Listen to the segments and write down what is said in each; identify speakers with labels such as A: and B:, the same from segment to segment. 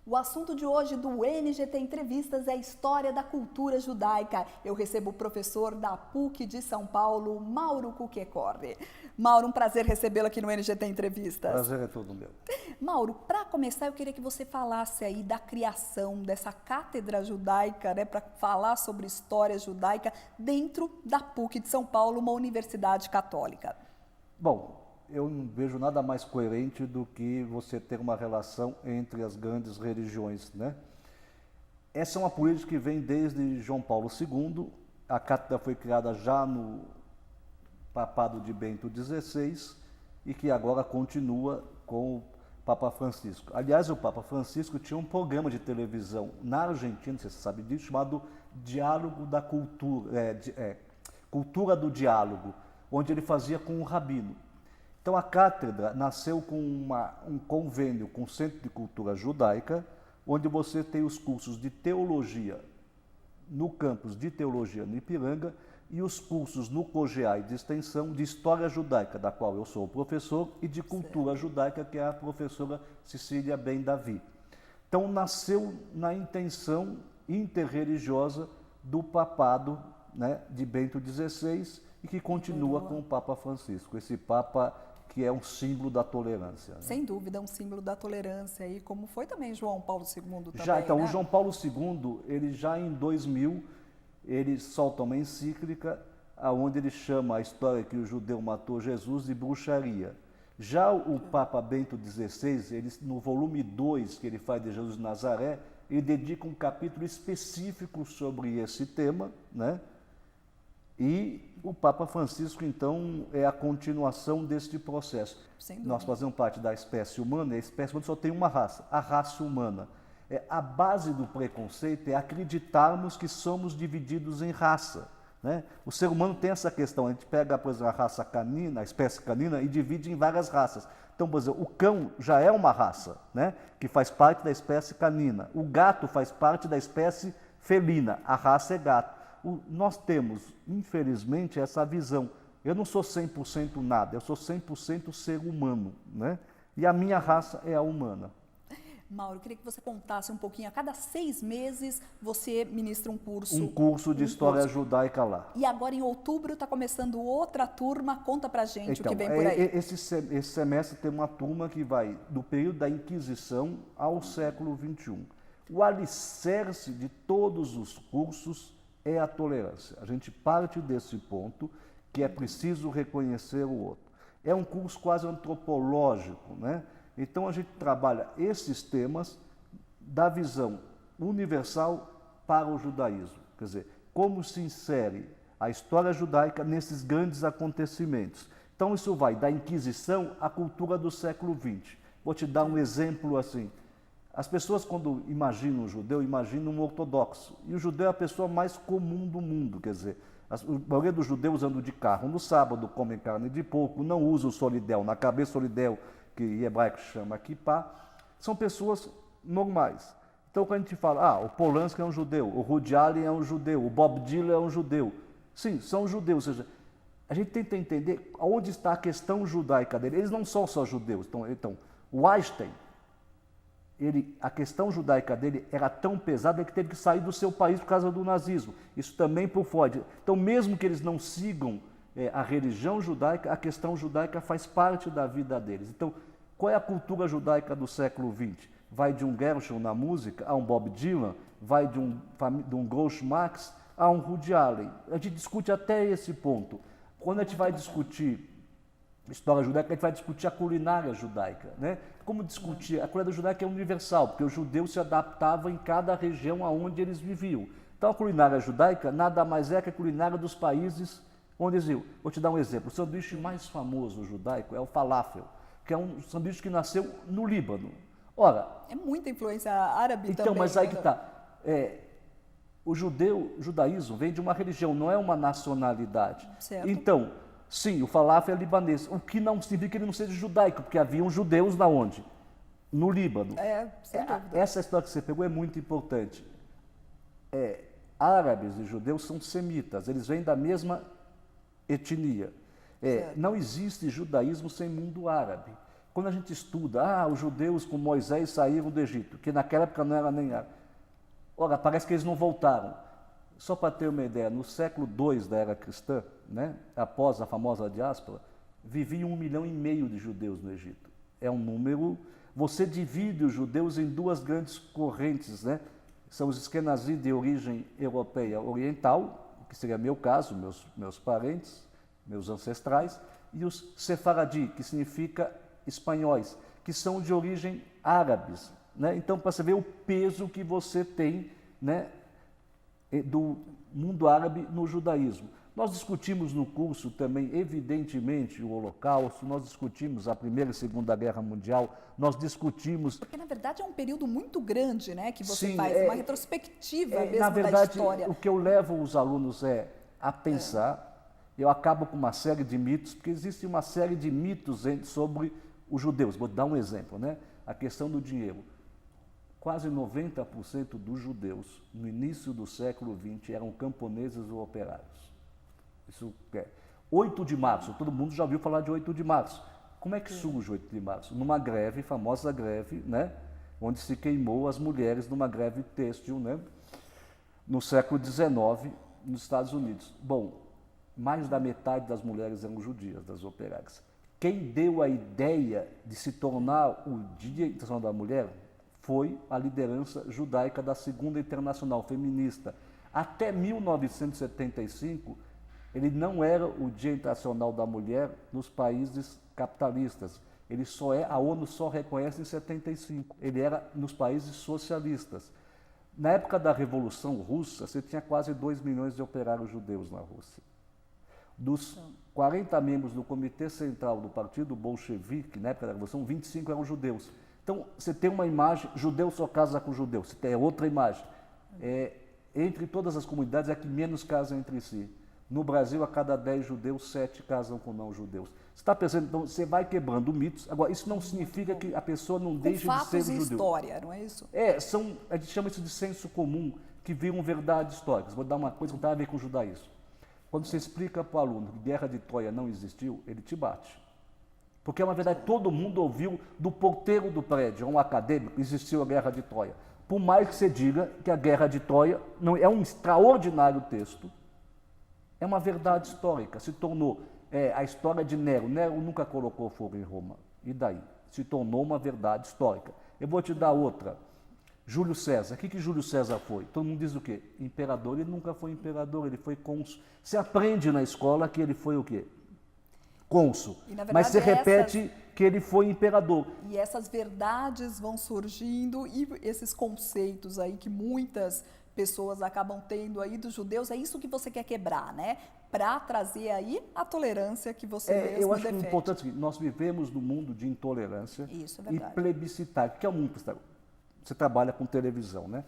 A: O assunto de hoje do NGT Entrevistas é a história da cultura judaica. Eu recebo o professor da PUC de São Paulo, Mauro Kukekorre. Mauro, um prazer recebê-lo aqui no NGT Entrevistas.
B: Prazer é todo meu.
A: Mauro, para começar, eu queria que você falasse aí da criação dessa cátedra judaica, né, para falar sobre história judaica dentro da PUC de São Paulo, uma universidade católica.
B: Bom, eu não vejo nada mais coerente do que você ter uma relação entre as grandes religiões, né? Essa é uma política que vem desde João Paulo II, a cátedra foi criada já no papado de Bento XVI e que agora continua com o Papa Francisco. Aliás, o Papa Francisco tinha um programa de televisão na Argentina, você sabe disso, chamado Diálogo da Cultura, Cultura do Diálogo, onde ele fazia com o rabino. Então a cátedra nasceu com um convênio com o Centro de Cultura Judaica, onde você tem os cursos de teologia no campus de teologia no Ipiranga e os cursos no COGEA de extensão de História Judaica, da qual eu sou o professor, e de Cultura Judaica, que é a professora Cecília Ben Davi. Então nasceu na intenção interreligiosa do papado, né, de Bento XVI e que continua com o Papa Francisco, esse Papa que é um símbolo da tolerância. Né?
A: Sem dúvida, um símbolo da tolerância, e como foi também João Paulo II também,
B: já, então,
A: né?
B: O João Paulo II, ele já em 2000, ele solta uma encíclica onde ele chama a história que o judeu matou Jesus de bruxaria. Já o Papa Bento XVI, ele, no volume 2 que ele faz de Jesus de Nazaré, ele dedica um capítulo específico sobre esse tema, né? E o Papa Francisco, então, é a continuação deste processo. Nós fazemos parte da espécie humana, e a espécie humana só tem uma raça, a raça humana. A base do preconceito é acreditarmos que somos divididos em raça. Né? O ser humano tem essa questão, a gente pega, por exemplo, a raça canina, a espécie canina, e divide em várias raças. Então, por exemplo, o cão já é uma raça, né? Que faz parte da espécie canina. O gato faz parte da espécie felina, a raça é gato. Nós temos, infelizmente, essa visão. Eu não sou 100% nada, eu sou 100% ser humano, né? E a minha raça é a humana.
A: Mauro, eu queria que você contasse um pouquinho, a cada 6 meses você ministra um curso.
B: Um curso de história judaica lá.
A: E agora em outubro está começando outra turma, conta pra gente então, o que vem por aí.
B: Esse semestre tem uma turma que vai do período da Inquisição ao século XXI. O alicerce de todos os cursos é a tolerância. A gente parte desse ponto que é preciso reconhecer o outro. É um curso quase antropológico, né? Então a gente trabalha esses temas da visão universal para o judaísmo. Quer dizer, como se insere a história judaica nesses grandes acontecimentos. Então isso vai da Inquisição à cultura do século XX. Vou te dar um exemplo assim. As pessoas, quando imaginam um judeu, imaginam um ortodoxo. E o judeu é a pessoa mais comum do mundo, quer dizer, a maioria dos judeus andam de carro no sábado, comem carne de porco, não usam o solidel, na cabeça solidel, que em hebraico chama kippá, são pessoas normais. Então, quando a gente fala, o Polanski é um judeu, o Woody Allen é um judeu, o Bob Dylan é um judeu. Sim, são judeus, ou seja, a gente tenta entender onde está a questão judaica dele. Eles não são só judeus. Então o Einstein, a questão judaica dele era tão pesada que teve que sair do seu país por causa do nazismo. Isso também por Freud. Então, mesmo que eles não sigam a religião judaica, a questão judaica faz parte da vida deles. Então, qual é a cultura judaica do século XX? Vai de um Gershon na música a um Bob Dylan, vai de um Groucho Marx a um Woody Allen. A gente discute até esse ponto. Quando a gente vai discutir história judaica, a gente vai discutir a culinária judaica, né? Como discutir? A culinária judaica é universal, porque o judeu se adaptava em cada região aonde eles viviam. Então a culinária judaica nada mais é que a culinária dos países onde eles viviam. Vou te dar um exemplo. O sanduíche mais famoso judaico é o falafel, que é um sanduíche que nasceu no Líbano. Ora,
A: é muita influência árabe
B: então,
A: também.
B: Mas aí que está. O judaísmo vem de uma religião, não é uma nacionalidade.
A: Certo.
B: Então, sim, o falafel é libanês, o que não significa que ele não seja judaico, porque haviam judeus na onde? No Líbano.
A: Sem dúvida.
B: Essa história que você pegou é muito importante. Árabes e judeus são semitas, eles vêm da mesma etnia. Não existe judaísmo sem mundo árabe. Quando a gente estuda, os judeus com Moisés saíram do Egito, que naquela época não era nem árabe. Ora, parece que eles não voltaram. Só para ter uma ideia, no século II da era cristã, né, após a famosa diáspora, viviam 1,5 milhão de judeus no Egito. É um número... Você divide os judeus em duas grandes correntes, né? São os Esquenazi de origem europeia oriental, que seria meu caso, meus parentes, meus ancestrais, e os Sefaradi, que significa espanhóis, que são de origem árabes, né? Então, para você ver o peso que você tem, né, do mundo árabe no judaísmo. Nós discutimos no curso também, evidentemente, o Holocausto, nós discutimos a Primeira e Segunda Guerra Mundial, nós discutimos...
A: Porque, na verdade, é um período muito grande, né, que você
B: Sim,
A: faz, uma retrospectiva mesmo
B: na verdade,
A: da história.
B: O que eu levo os alunos a pensar, eu acabo com uma série de mitos, porque existe uma série de mitos sobre os judeus. Vou dar um exemplo, né? A questão do dinheiro. Quase 90% dos judeus, no início do século XX, eram camponeses ou operários. Isso é 8 de março, todo mundo já ouviu falar de 8 de março. Como é que surge o 8 de março? Numa greve, famosa greve, né? Onde se queimou as mulheres numa greve têxtil, né? No século XIX, nos Estados Unidos. Bom, mais da metade das mulheres eram judias, das operárias. Quem deu a ideia de se tornar o Dia Internacional da Mulher foi a liderança judaica da Segunda Internacional Feminista. Até 1975, ele não era o Dia Internacional da Mulher nos países capitalistas. A ONU só reconhece em 75. Ele era nos países socialistas. Na época da Revolução Russa, você tinha quase 2 milhões de operários judeus na Rússia. Dos 40 membros do Comitê Central do Partido Bolchevique, na época da Revolução, 25 eram judeus. Então, você tem uma imagem, judeu só casa com judeu. Você tem outra imagem. Entre todas as comunidades, é que menos casam entre si. No Brasil, a cada 10 judeus, 7 casam com não-judeus. Você está pensando, então, você vai quebrando mitos. Agora, isso não significa que a pessoa não deixe de ser judeu.
A: Fatos e história, não é isso?
B: A gente chama isso de senso comum, que viram verdades históricas. Vou dar uma coisa que não tem a ver com o judaísmo. Quando você explica para o aluno que Guerra de Troia não existiu, ele te bate. Porque, na verdade, todo mundo ouviu do porteiro do prédio, um acadêmico, existiu a Guerra de Troia. Por mais que você diga que a Guerra de Troia não é um extraordinário texto, é uma verdade histórica, se tornou a história de Nero. Nero nunca colocou fogo em Roma. E daí? Se tornou uma verdade histórica. Eu vou te dar outra. Júlio César. O que Júlio César foi? Todo mundo diz o quê? Imperador. Ele nunca foi imperador, ele foi cônsul. Você aprende na escola que ele foi o quê? Cônsul. Mas você repete que ele foi imperador.
A: E essas verdades vão surgindo e esses conceitos aí que muitas pessoas acabam tendo aí dos judeus, é isso que você quer quebrar, né? Para trazer aí a tolerância que você mesmo
B: eu acho
A: defende.
B: Importante que nós vivemos num mundo de intolerância e plebiscitário. O que é um mundo plebiscitário? Você trabalha com televisão, né?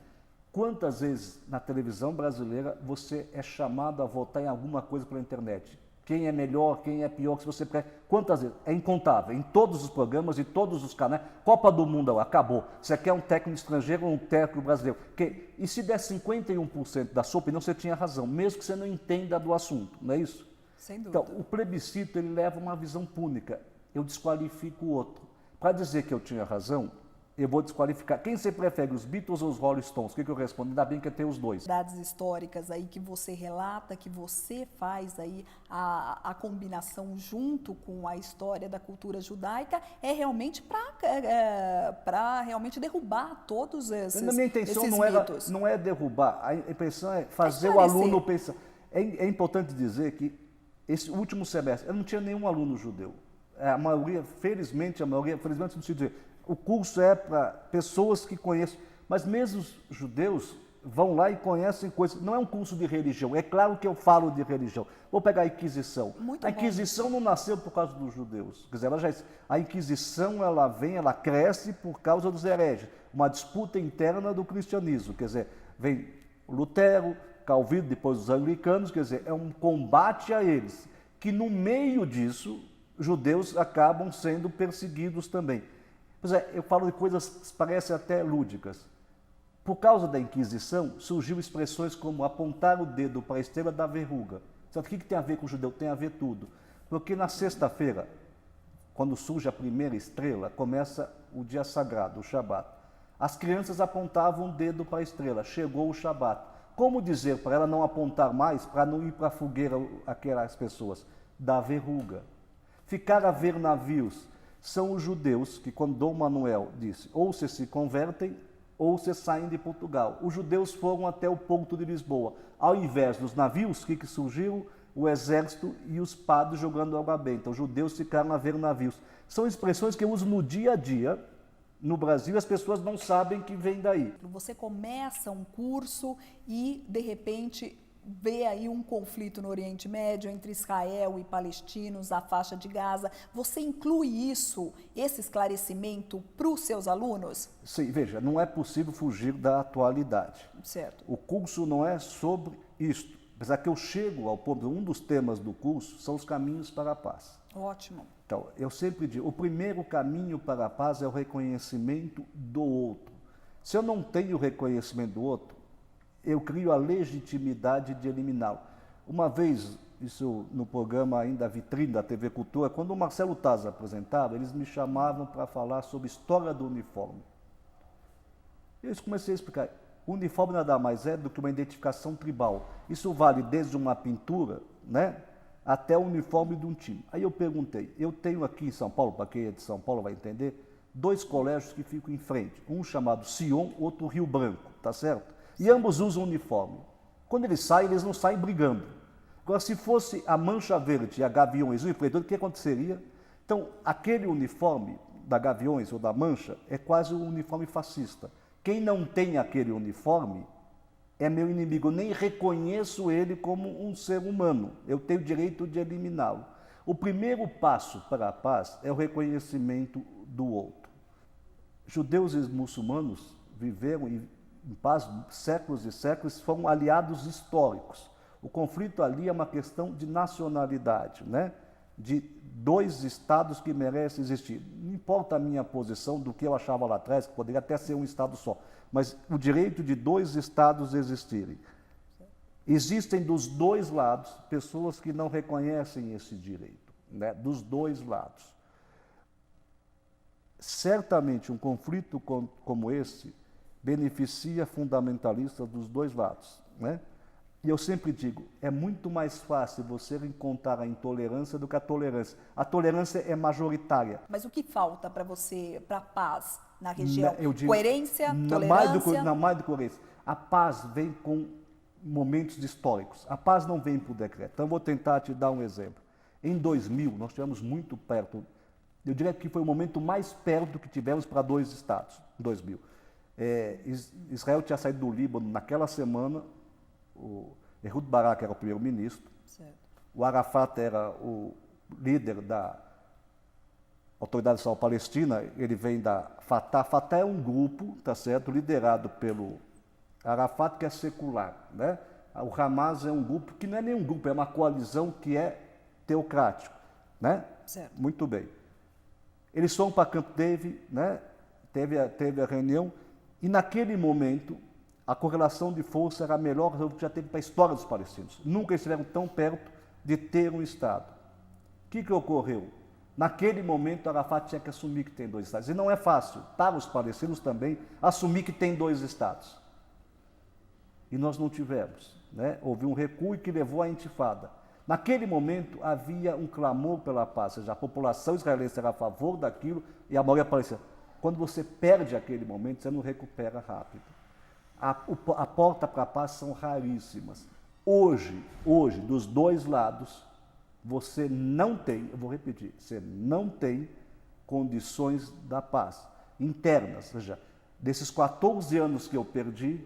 B: Quantas vezes na televisão brasileira você é chamado a votar em alguma coisa pela internet? Quem é melhor, quem é pior, se você quer. Quantas vezes? É incontável. Em todos os programas, em todos os canais. Copa do Mundo, acabou. Você quer um técnico estrangeiro ou um técnico brasileiro? E se der 51% da sua opinião, você tinha razão, mesmo que você não entenda do assunto, não é isso?
A: Sem dúvida.
B: Então, o plebiscito ele leva uma visão pública. Eu desqualifico o outro. Para dizer que eu tinha razão, eu vou desqualificar. Quem você prefere, os Beatles ou os Rolling Stones? O que eu respondo? Ainda bem que eu tenho os dois.
A: Verdades históricas aí que você relata, que você faz aí a combinação junto com a história da cultura judaica, é realmente para realmente derrubar todos esses mitos.
B: A minha intenção não é derrubar, a intenção é fazer o aluno pensar. É importante dizer que esse último semestre, eu não tinha nenhum aluno judeu. A maioria, felizmente no sentido de dizer, o curso é para pessoas que conhecem, mas mesmo os judeus vão lá e conhecem coisas. Não é um curso de religião, é claro que eu falo de religião. Vou pegar a Inquisição.
A: Muito
B: a Inquisição não nasceu por causa dos judeus. Quer dizer, a Inquisição ela cresce por causa dos hereges. Uma disputa interna do cristianismo. Quer dizer, vem Lutero, Calvino, depois os anglicanos, quer dizer, é um combate a eles. Que no meio disso, judeus acabam sendo perseguidos também. Pois é, eu falo de coisas que parecem até lúdicas. Por causa da Inquisição, surgiu expressões como apontar o dedo para a estrela da verruga. Sabe o que tem a ver com o judeu? Tem a ver tudo. Porque na sexta-feira, quando surge a primeira estrela, começa o dia sagrado, o Shabat. As crianças apontavam o dedo para a estrela, chegou o Shabat. Como dizer para ela não apontar mais, para não ir para a fogueira aquelas pessoas? Da verruga. Ficar a ver navios são os judeus que, quando Dom Manuel disse, ou se convertem, ou se saem de Portugal. Os judeus foram até o porto de Lisboa. Ao invés dos navios, o que surgiu? O exército e os padres jogando água benta. Os judeus ficaram a ver navios. São expressões que eu uso no dia a dia. No Brasil, as pessoas não sabem que vem daí.
A: Você começa um curso e, de repente, vê aí um conflito no Oriente Médio entre Israel e palestinos, a faixa de Gaza. Você inclui isso, esse esclarecimento, para os seus alunos?
B: Sim, veja, não é possível fugir da atualidade.
A: Certo.
B: O curso não é sobre isto. Apesar que eu chego ao ponto, um dos temas do curso são os caminhos para a paz.
A: Ótimo.
B: Então, eu sempre digo, o primeiro caminho para a paz é o reconhecimento do outro. Se eu não tenho reconhecimento do outro, eu crio a legitimidade de eliminá-lo. Uma vez, isso no programa ainda Vitrine da TV Cultura, quando o Marcelo Taz apresentava, eles me chamavam para falar sobre história do uniforme. Eu comecei a explicar, o uniforme nada mais é do que uma identificação tribal. Isso vale desde uma pintura, né, até o uniforme de um time. Aí eu perguntei, eu tenho aqui em São Paulo, para quem é de São Paulo vai entender, 2 colégios que ficam em frente, um chamado Sion, outro Rio Branco, tá certo? E ambos usam uniforme. Quando eles saem, eles não saem brigando. Agora, se fosse a Mancha Verde e a Gaviões, o que aconteceria? Então, aquele uniforme da Gaviões ou da Mancha é quase um uniforme fascista. Quem não tem aquele uniforme é meu inimigo. Eu nem reconheço ele como um ser humano. Eu tenho o direito de eliminá-lo. O primeiro passo para a paz é o reconhecimento do outro. Judeus e muçulmanos viveram em paz séculos e séculos, foram aliados históricos. O conflito ali é uma questão de nacionalidade, né? De 2 estados que merecem existir. Não importa a minha posição do que eu achava lá atrás, que poderia até ser um estado só, mas o direito de 2 estados existirem. Existem dos 2 lados pessoas que não reconhecem esse direito, né? Dos 2 lados. Certamente um conflito como esse beneficia fundamentalistas dos 2 lados, né? E eu sempre digo, é muito mais fácil você encontrar a intolerância do que a tolerância. A tolerância é majoritária.
A: Mas o que falta para você, para a paz na região?
B: Eu digo,
A: coerência, tolerância?
B: Mais do que coerência. A paz vem com momentos históricos. A paz não vem por decreto. Então, eu vou tentar te dar um exemplo. Em 2000, nós estivemos muito perto, eu diria que foi o momento mais perto que tivemos para 2 estados, em 2000. Israel tinha saído do Líbano naquela semana, o Ehud Barak era o primeiro-ministro, o Arafat era o líder da Autoridade Nacional Palestina, ele vem da Fatah. Fatah é um grupo, tá certo, liderado pelo Arafat, que é secular, né? O Hamas é um grupo que não é nenhum grupo, é uma coalizão que é teocrático, né?
A: Certo.
B: Muito bem. Eles foram para Camp David, né? Teve a reunião, e naquele momento a correlação de força era a melhor que já teve para a história dos palestinos. Nunca estiveram tão perto de ter um Estado. O que ocorreu? Naquele momento, Arafat tinha que assumir que tem 2 Estados. E não é fácil, para os palestinos também, assumir que tem 2 Estados. E nós não tivemos, né? Houve um recuo que levou à intifada. Naquele momento, havia um clamor pela paz, ou seja, a população israelense era a favor daquilo e a maioria palestina. Quando você perde aquele momento, você não recupera rápido. A porta para a paz são raríssimas. Hoje, dos 2 lados, você não tem, eu vou repetir, você não tem condições da paz internas. Ou seja, desses 14 anos que eu perdi,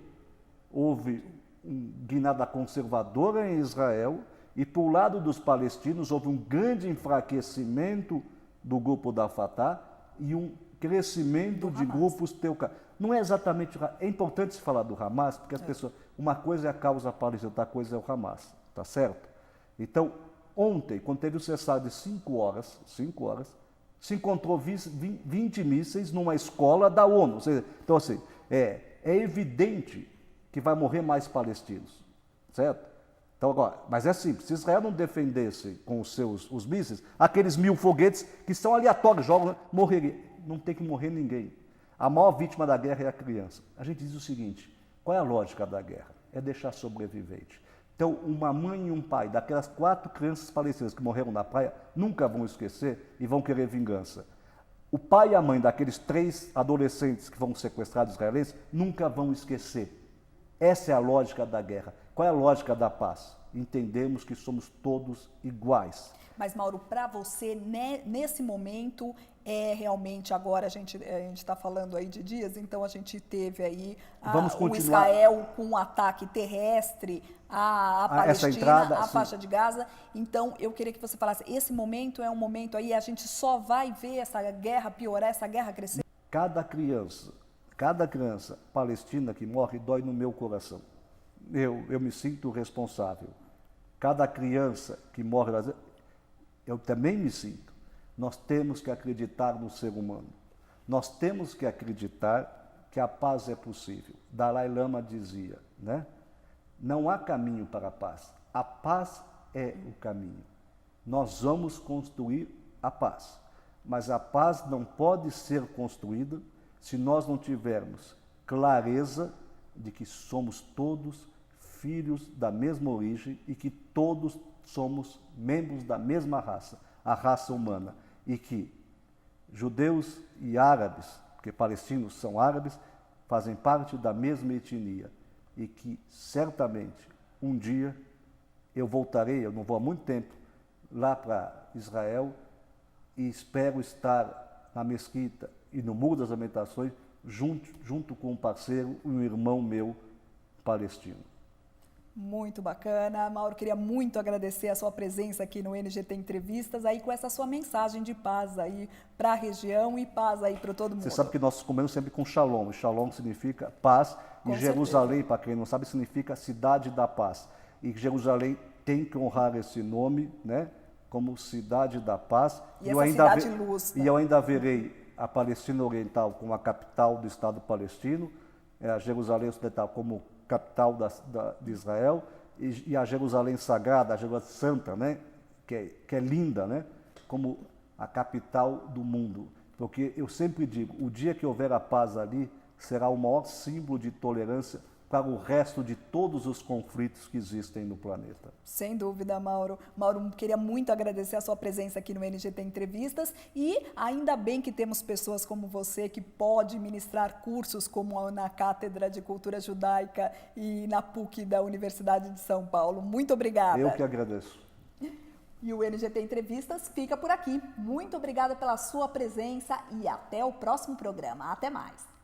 B: houve uma guinada conservadora em Israel e, por lado dos palestinos, houve um grande enfraquecimento do grupo da Fatah e um crescimento de grupos teocráticos. Não é exatamente... É importante se falar do Hamas, porque as pessoas... Uma coisa é a causa palestina, outra coisa é o Hamas, tá certo? Então, ontem, quando teve o cessado de 5 horas, se encontrou 20 mísseis numa escola da ONU. Então, assim, é evidente que vai morrer mais palestinos, certo? Então, agora, mas é simples, se Israel não defendesse com os mísseis, aqueles 1000 foguetes que são aleatórios, jogam, morreria. Não tem que morrer ninguém. A maior vítima da guerra é a criança. A gente diz o seguinte, qual é a lógica da guerra? É deixar sobrevivente. Então, uma mãe e um pai daquelas 4 crianças palestinas que morreram na praia, nunca vão esquecer e vão querer vingança. O pai e a mãe daqueles 3 adolescentes que foram sequestrados israelenses, nunca vão esquecer. Essa é a lógica da guerra. Qual é a lógica da paz? Entendemos que somos todos iguais.
A: Mas, Mauro, para você, nesse momento, realmente agora a gente está falando aí de dias, então a gente teve aí o Israel com um ataque terrestre à Palestina, à faixa de Gaza. Então, eu queria que você falasse, esse momento é um momento aí, a gente só vai ver essa guerra piorar, essa guerra crescer?
B: Cada criança palestina que morre dói no meu coração. Eu me sinto responsável. Cada criança que morre, eu também me sinto. Nós temos que acreditar no ser humano. Nós temos que acreditar que a paz é possível. Dalai Lama dizia, né? Não há caminho para a paz. A paz é o caminho. Nós vamos construir a paz. Mas a paz não pode ser construída se nós não tivermos clareza de que somos todos filhos da mesma origem e que todos somos membros da mesma raça, a raça humana, e que judeus e árabes, porque palestinos são árabes, fazem parte da mesma etnia e que certamente um dia eu voltarei, eu não vou há muito tempo, lá para Israel e espero estar na mesquita e no Muro das Lamentações junto com um parceiro e um irmão meu palestino.
A: Muito bacana. Mauro, queria muito agradecer a sua presença aqui no NGT Entrevistas, aí com essa sua mensagem de paz aí para a região e paz aí para todo mundo.
B: Você sabe que nós comemos sempre com shalom, e shalom significa paz, e Jerusalém, para quem não sabe, significa cidade da paz. E Jerusalém tem que honrar esse nome, né, como cidade da paz.
A: E essa cidade luz.
B: E eu ainda verei a Palestina Oriental como a capital do Estado palestino, a Jerusalém Ocidental como capital de Israel, e a Jerusalém Sagrada, a Jerusalém Santa, né, que é linda, né, como a capital do mundo. Porque eu sempre digo, o dia que houver a paz ali, será o maior símbolo de tolerância para o resto de todos os conflitos que existem no planeta.
A: Sem dúvida, Mauro. Mauro, queria muito agradecer a sua presença aqui no NGT Entrevistas e ainda bem que temos pessoas como você que pode ministrar cursos como na Cátedra de Cultura Judaica e na PUC da Universidade de São Paulo. Muito obrigada.
B: Eu que agradeço.
A: E o NGT Entrevistas fica por aqui. Muito obrigada pela sua presença e até o próximo programa. Até mais.